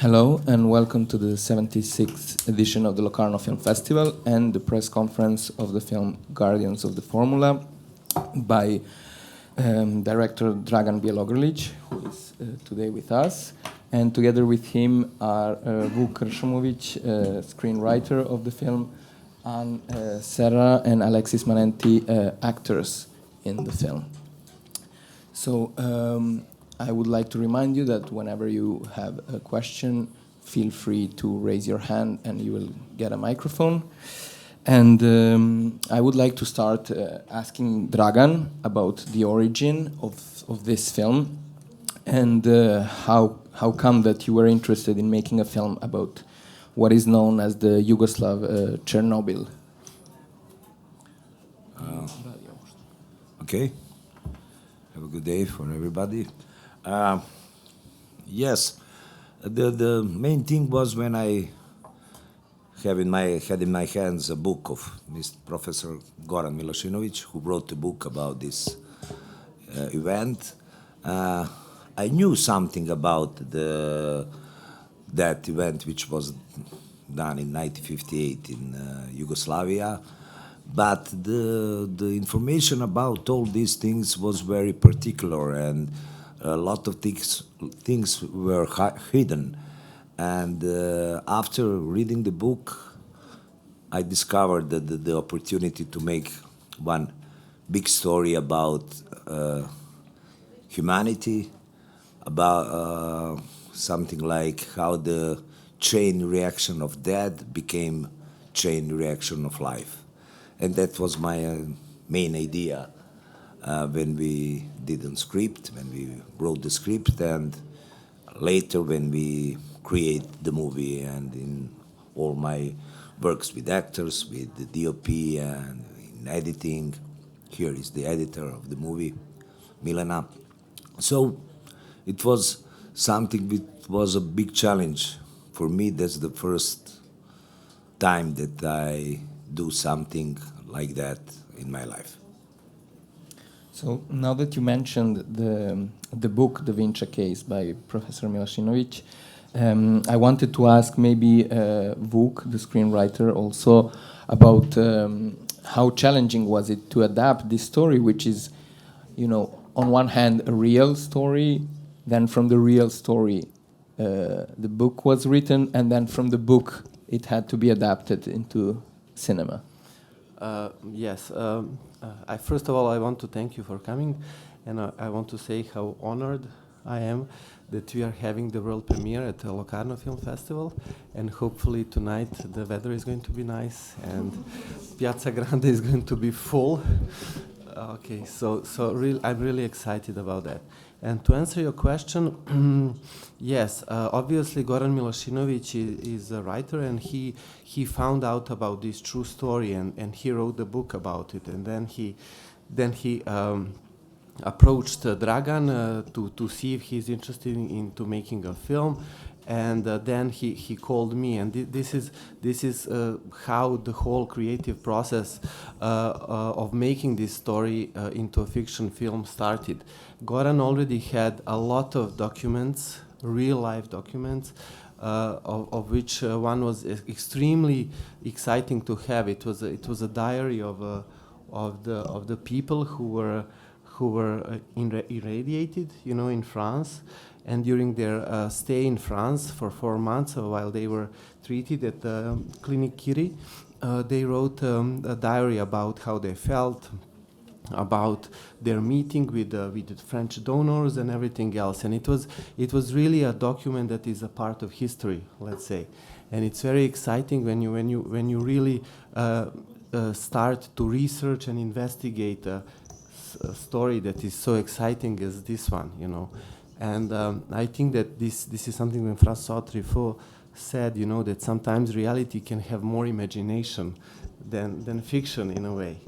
Hello and welcome to the 76th edition of the Locarno Film Festival and the press conference of the film Guardians of the Formula by director Dragan Bjelogrlic, who is today with us. And together with him are Vuk Kršomović, screenwriter of the film, and Serra and Alexis Manenti, actors in the film. So I would like to remind you that whenever you have a question, feel free to raise your hand and you will get a microphone. And I would like to start asking Dragan about the origin of this film and how come that you were interested in making a film about what is known as the Yugoslav Chernobyl. Okay. Have a good day for everybody. Yes, the main thing was when I had in my hands a book of Mr. Professor Goran Milošinović, who wrote a book about this event. I knew something about that event, which was done in 1958 in Yugoslavia. But the information about all these things was very particular, and a lot of things were hidden. And after reading the book, I discovered the opportunity to make one big story about humanity, about something like how the chain reaction of death became chain reaction of life. And that was my main idea when we did the script, when we wrote the script, and later when we create the movie, and in all my works with actors, with the DOP, and in editing. Here is the editor of the movie, Milena. So it was something that was a big challenge for me. That's the first time that I do something like that in my life. So now that you mentioned the book, The Vinča Case by Professor Milošinović, I wanted to ask maybe Vuk, the screenwriter, also about how challenging was it to adapt this story, which is, on one hand a real story, then from the real story the book was written, and then from the book it had to be adapted into cinema. Yes. First of all, I want to thank you for coming, and I want to say how honored I am that we are having the world premiere at the Locarno Film Festival, and hopefully tonight the weather is going to be nice and Piazza Grande is going to be full. Okay, so I'm really excited about that. And to answer your question, yes, obviously Goran Milošinović is a writer, and he found out about this true story, and he wrote the book about it, and then he approached Dragan to see if he's interested into making a film. And then he called me, and this is how the whole creative process of making this story into a fiction film started. Goran already had a lot of documents, real life documents, of which one was extremely exciting to have. It was a diary of the people who were irradiated, in France. And during their stay in France for 4 months, while they were treated at the Clinic Curie, they wrote a diary about how they felt, about their meeting with the French donors and everything else. And it was really a document that is a part of history, let's say. And it's very exciting when you really start to research and investigate a story that is so exciting as this one, And I think that this is something when François Truffaut said, that sometimes reality can have more imagination than fiction in a way,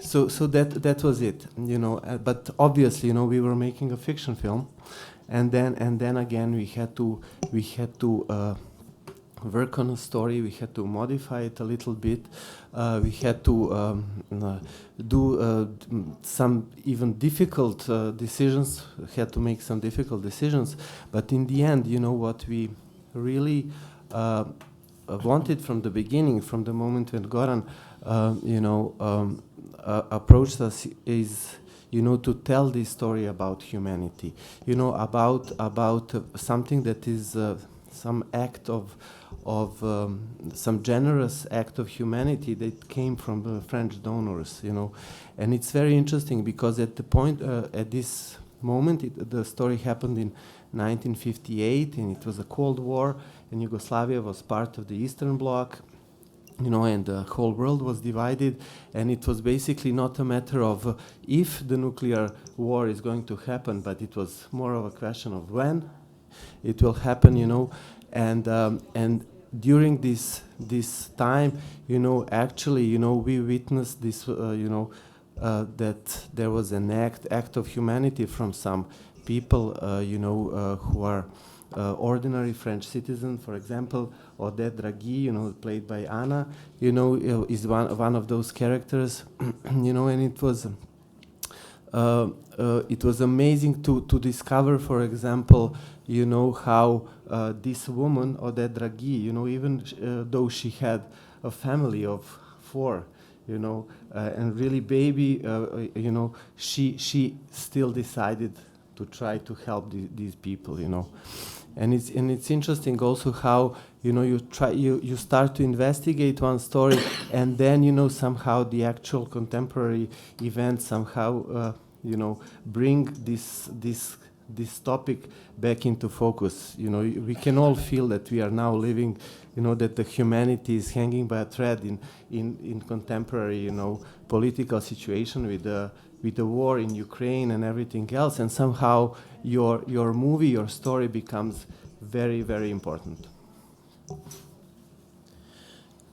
So that was it, But obviously, we were making a fiction film, and then again we had to work on a story. We had to modify it a little bit. We had to do some even difficult decisions. Had to make some difficult decisions. But in the end, what we really wanted from the beginning, from the moment when Goran, approached us, is to tell this story about humanity, about something that is some act of some generous act of humanity that came from the French donors, and it's very interesting because at this moment, the story happened in 1958, and it was a Cold War, and Yugoslavia was part of the Eastern Bloc, and the whole world was divided, and it was basically not a matter of if the nuclear war is going to happen, but it was more of a question of when it will happen, and during this time, actually, we witnessed this, that there was an act of humanity from some people, who are ordinary French citizens. For example, Odette Draghi, played by Anna, is one of those characters, and it was amazing to discover, for example, how this woman, Odette Draghi, even though she had a family of 4, and really baby, she still decided to try to help these people, And it's interesting also how you start to investigate one story, and then somehow the actual contemporary events somehow bring this topic back into focus. We can all feel that we are now living, that the humanity is hanging by a thread in contemporary political situation with the war in Ukraine and everything else, and somehow your movie, your story becomes very, very important.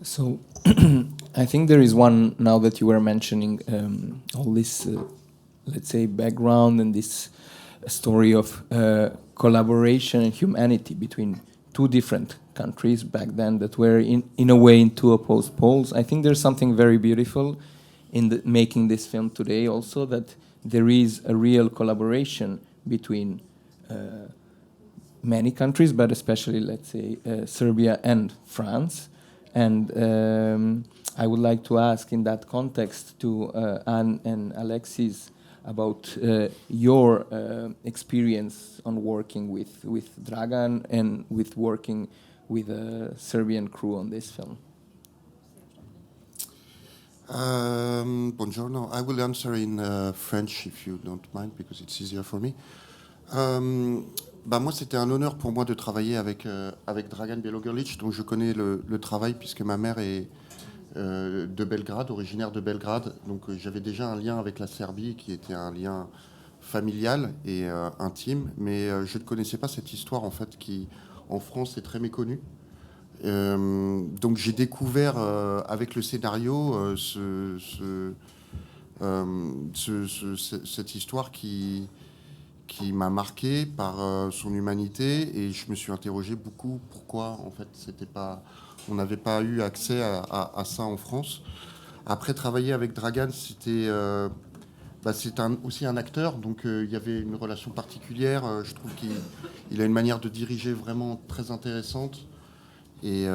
So I think there is one, now that you were mentioning all this, let's say, background and this story of collaboration and humanity between two different countries back then that were in a way in two opposed poles. I think there's something very beautiful in making this film today also, that there is a real collaboration between many countries, but especially, let's say, Serbia and France. And I would like to ask in that context to Anne and Alexis about your experience on working with Dragan and with working with a Serbian crew on this film. Buongiorno. I will answer in French if you don't mind, because it's easier for me. Moi, c'était un honneur pour moi de travailler avec Dragan Bjelogrlić, dont je connais le travail puisque ma mère est de Belgrade, originaire de Belgrade. Donc j'avais déjà un lien avec la Serbie qui était un lien familial et intime, mais je ne connaissais pas cette histoire en fait qui, en France, est très méconnue. Donc j'ai découvert avec le scénario cette histoire qui m'a marqué par son humanité, et je me suis interrogé beaucoup pourquoi en fait on n'avait pas eu accès à ça en France. Après, travailler avec Dragan, c'est aussi un acteur, donc il y avait une relation particulière. Je trouve qu'il a une manière de diriger vraiment très intéressante, et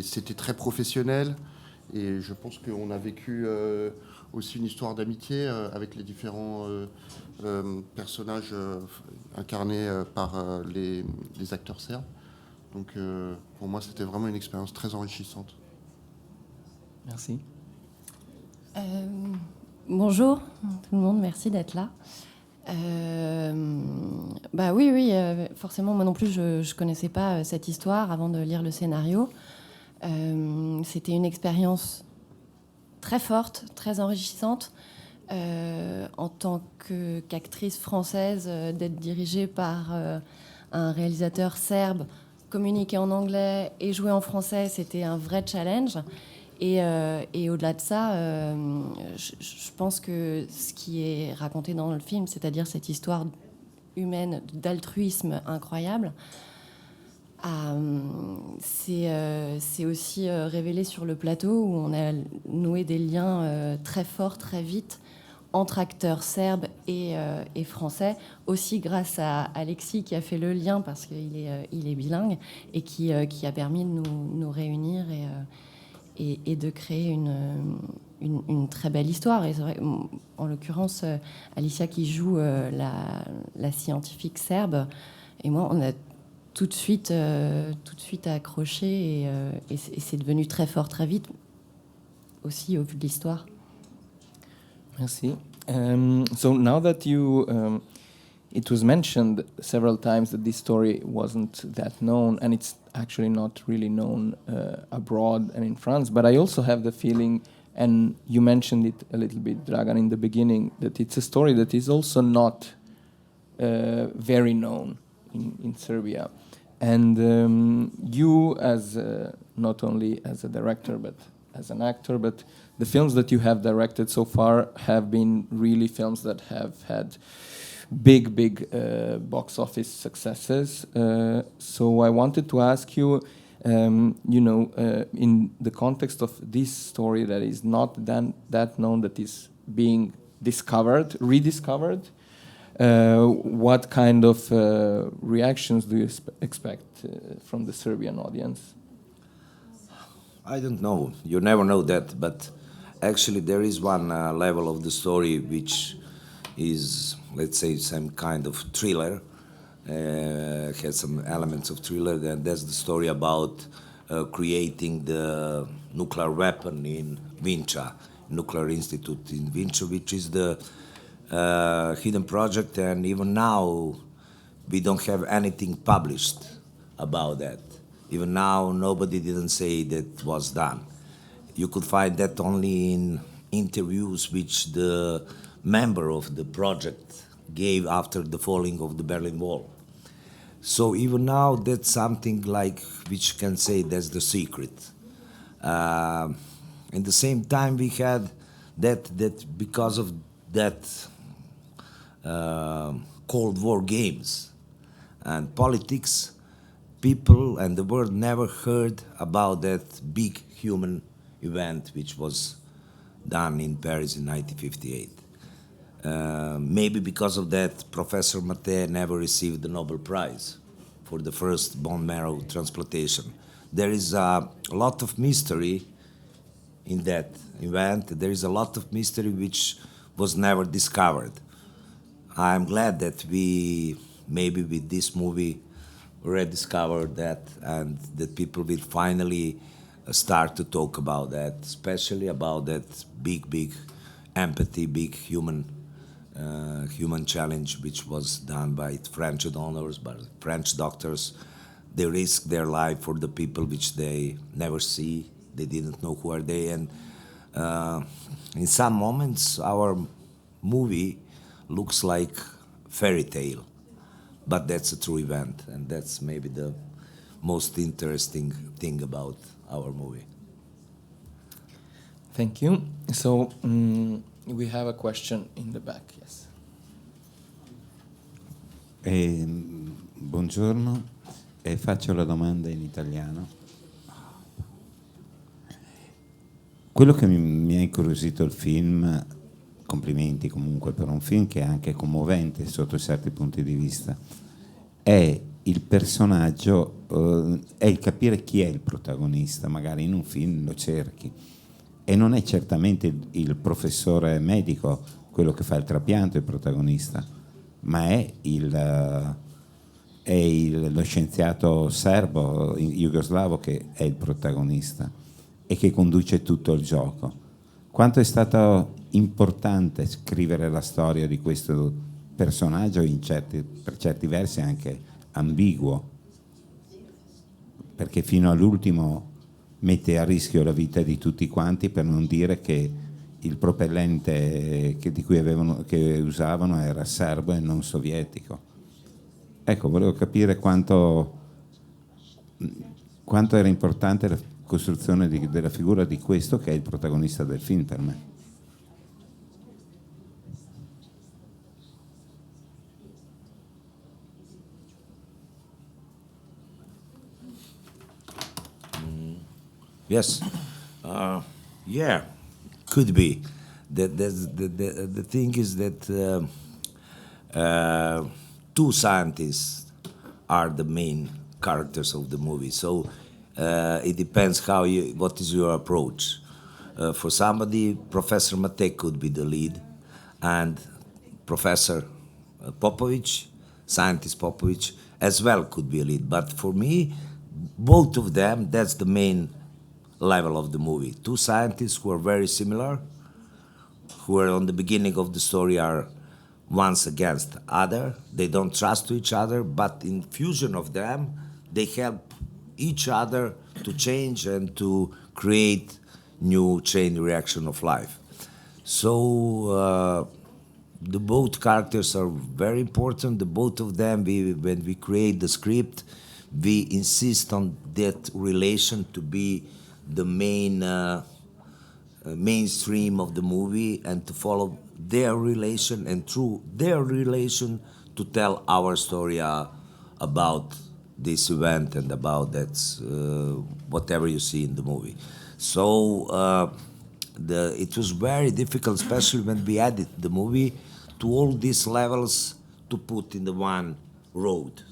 c'était très professionnel, et je pense qu'on a vécu aussi une histoire d'amitié avec les différents personnages incarnés par les acteurs serbes. Donc pour moi, c'était vraiment une expérience très enrichissante. Merci. Bonjour tout le monde, merci d'être là. Oui, forcément, moi non plus, je ne connaissais pas cette histoire avant de lire le scénario. C'était une expérience très forte, très enrichissante, en tant qu'actrice française, d'être dirigée par un réalisateur serbe, communiquer en anglais et jouer en français, c'était un vrai challenge. Et au-delà de ça, je pense que ce qui est raconté dans le film, c'est-à-dire cette histoire humaine d'altruisme incroyable, c'est aussi révélé sur le plateau, où on a noué des liens très forts, très vite, entre acteurs serbes et français, aussi grâce à Alexis qui a fait le lien parce qu'il est bilingue et qui a permis de nous réunir et de créer une très belle histoire. Et c'est vrai, en l'occurrence, Alicia qui joue la scientifique serbe, et moi, on a tout de suite accroché et c'est devenu très fort très vite, aussi au vu de l'histoire. Merci. So now that it was mentioned several times that this story wasn't that known, and it's actually not really known abroad and in France, but I also have the feeling, and you mentioned it a little bit, Dragan, in the beginning, that it's a story that is also not very known in Serbia. And you, as not only as a director but as an actor, but the films that you have directed so far have been really films that have had big box office successes. So I wanted to ask you, in the context of this story that is not that known, that is being rediscovered, what kind of reactions do you expect from the Serbian audience? I don't know. You never know that, but actually there is one level of the story which is, let's say, some kind of thriller. Has some elements of thriller, and that's the story about creating the nuclear weapon in Vinča, Nuclear Institute in Vinča, which is the hidden project, and even now we don't have anything published about that. Even now, nobody didn't say that was done. You could find that only in interviews which the member of the project gave after the falling of the Berlin Wall. So even now, that's something like which can say that's the secret. At the same time, we had that because of that Cold War games and politics, people and the world never heard about that big human event which was done in Paris in 1958. Maybe because of that, Professor Mattei never received the Nobel Prize for the first bone marrow transplantation. There is a lot of mystery in that event. There is a lot of mystery which was never discovered. I'm glad that we, maybe with this movie, rediscovered that, and that people will finally start to talk about that, especially about that big empathy, big human challenge which was done by French donors, by French doctors. They risk their life for the people which they never see. They didn't know who are they, and in some moments our movie looks like fairy tale. But that's a true event, and that's maybe the most interesting thing about our movie. Thank you. So we have a question in the back, yes. Buongiorno, faccio la domanda in italiano. Quello che mi ha incuriosito il film, complimenti comunque per un film che è anche commovente sotto certi punti di vista, è il personaggio, è il capire chi è il protagonista. Magari in un film lo cerchi e non è certamente il professore medico quello che fa il trapianto il protagonista, ma è lo scienziato serbo, jugoslavo, che è il protagonista e che conduce tutto il gioco. Quanto è stato importante scrivere la storia di questo personaggio per certi versi anche ambiguo, perché fino all'ultimo mette a rischio la vita di tutti quanti, per non dire che il propellente che usavano era serbo e non sovietico. Ecco, volevo capire quanto era importante la costruzione della figura di questo che è il protagonista del film per me. Yes, yeah, could be. The thing is that two scientists are the main characters of the movie. So it depends what is your approach. For somebody, Professor Mate could be the lead, and Professor Popovic, scientist Popovic, as well could be a lead. But for me, both of them, that's the main level of the movie. Two scientists who are very similar, who are on the beginning of the story are ones against other. They don't trust each other, but in fusion of them, they help each other to change and to create new chain reaction of life. So the both characters are very important. The both of them, when we create the script, we insist on that relation to be the main mainstream of the movie, and to follow their relation, and through their relation to tell our story about this event and about that whatever you see in the movie. So it was very difficult, especially when we added the movie to all these levels, to put in the one road,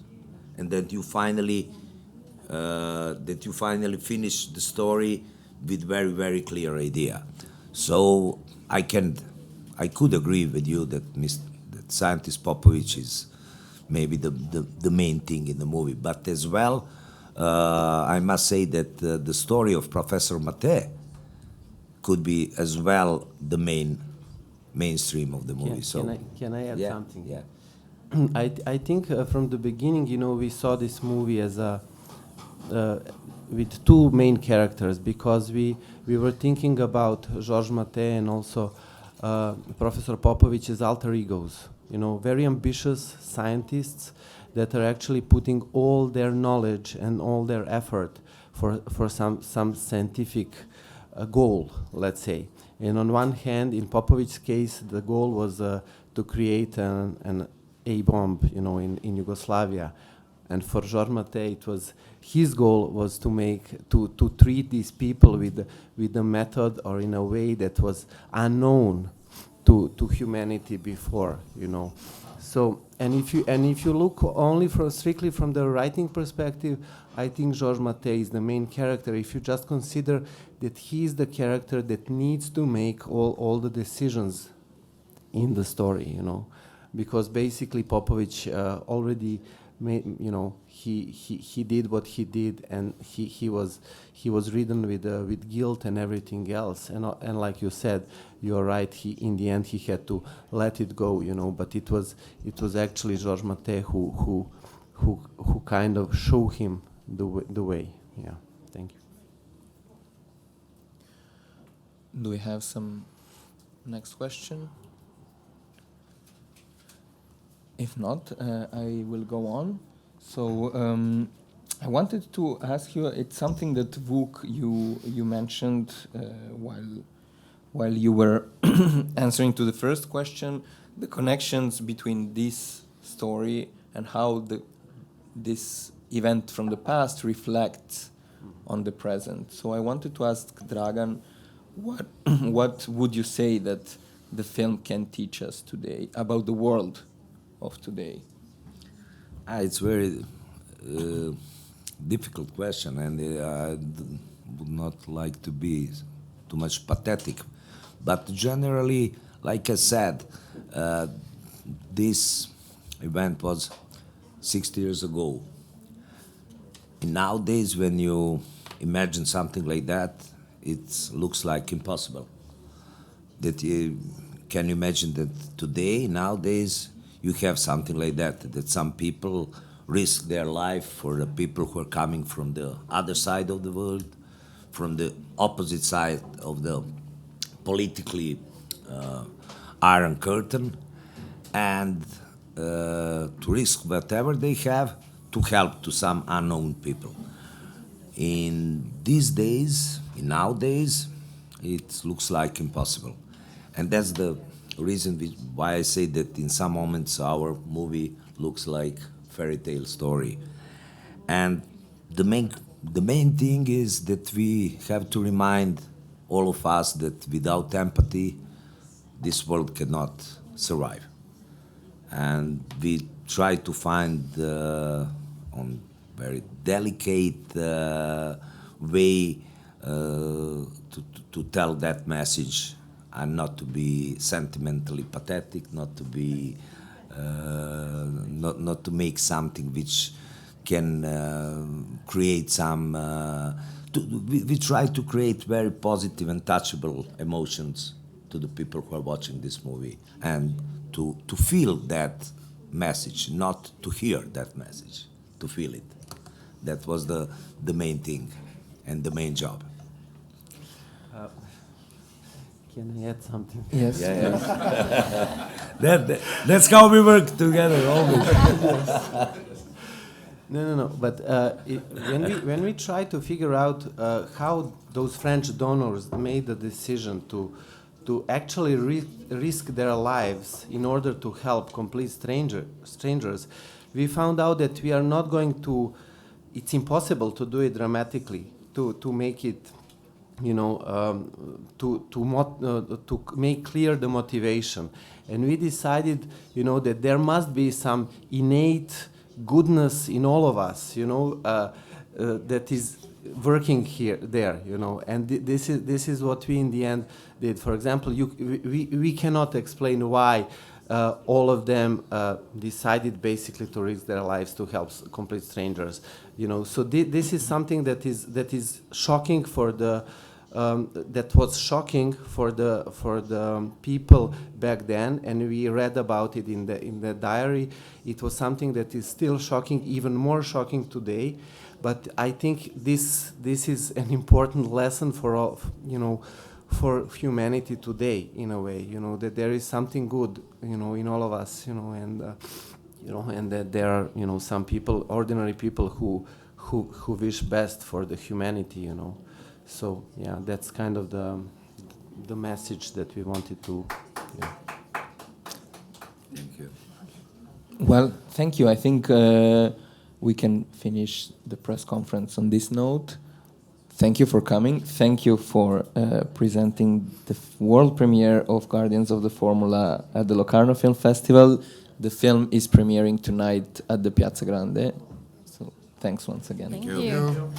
and that you finally finish the story with very, very clear idea. So I could agree with you that that scientist Popovic is maybe the main thing in the movie. But as well, I must say that the story of Professor Mate could be as well the mainstream of the movie. Can I add yeah, something? Yeah. I think from the beginning, we saw this movie as with two main characters, because we were thinking about Georges Mate and also Professor Popovic's alter egos. Very ambitious scientists that are actually putting all their knowledge and all their effort for some scientific goal, let's say. And on one hand, in Popovic's case, the goal was to create an A-bomb, in Yugoslavia. And for Georges Mate, his goal was to treat these people with a method or in a way that was unknown to humanity before, So, and if you look only strictly from the writing perspective, I think Georges Mate is the main character. If you just consider that he is the character that needs to make all the decisions in the story, because basically Popovic already made, he did what he did, and he was ridden with guilt and everything else, and like you said, you're right. In the end he had to let it go, But it was actually Georges Mate who kind of showed him the way. Yeah, thank you. Do we have some next question? If not, I will go on. So I wanted to ask you, it's something that Vuk, you mentioned while you were answering to the first question, the connections between this story and how this event from the past reflects on the present. So I wanted to ask Dragan, what would you say that the film can teach us today about the world of today? It's very difficult question, and I would not like to be too much pathetic. But generally, like I said, this event was 60 years ago. And nowadays, when you imagine something like that, it looks like impossible. That can you imagine that today, nowadays, you have something like that some people risk their life for the people who are coming from the other side of the world, from the opposite side of the politically Iron Curtain, and to risk whatever they have to help to some unknown people. In these days, in nowadays, it looks like impossible. And that's the reason why I say that in some moments our movie looks like fairy tale story. And the main thing is that we have to remind all of us that without empathy, this world cannot survive. and we try to find on very delicate way to tell that message, and not to be sentimentally pathetic, not to be not to make something which can create some. We try to create very positive and touchable emotions to the people who are watching this movie, and to feel that message, not to hear that message, to feel it. That was the main thing and the main job. Can I add something? Yes. That's how we work together always. No. But when we try to figure out how those French donors made the decision to actually risk their lives in order to help complete strangers, we found out that we are not going to. It's impossible to do it dramatically, to make it, to make clear the motivation. And we decided, that there must be some innate goodness in all of us, that is working there. And this is what we in the end did. For example, we cannot explain why all of them decided basically to risk their lives to help complete strangers. So this is something that is shocking for the. That was shocking for the people back then, and we read about it in the diary. It was something that is still shocking, even more shocking today. But I think this is an important lesson for all, for humanity today, in a way. That there is something good, in all of us, and that there are, some people, ordinary people who wish best for the humanity, So yeah, that's kind of the message that we wanted to. Yeah. Thank you. Well, thank you. I think we can finish the press conference on this note. Thank you for coming. Thank you for presenting the world premiere of Guardians of the Formula at the Locarno Film Festival. The film is premiering tonight at the Piazza Grande. So thanks once again. Thank you. you.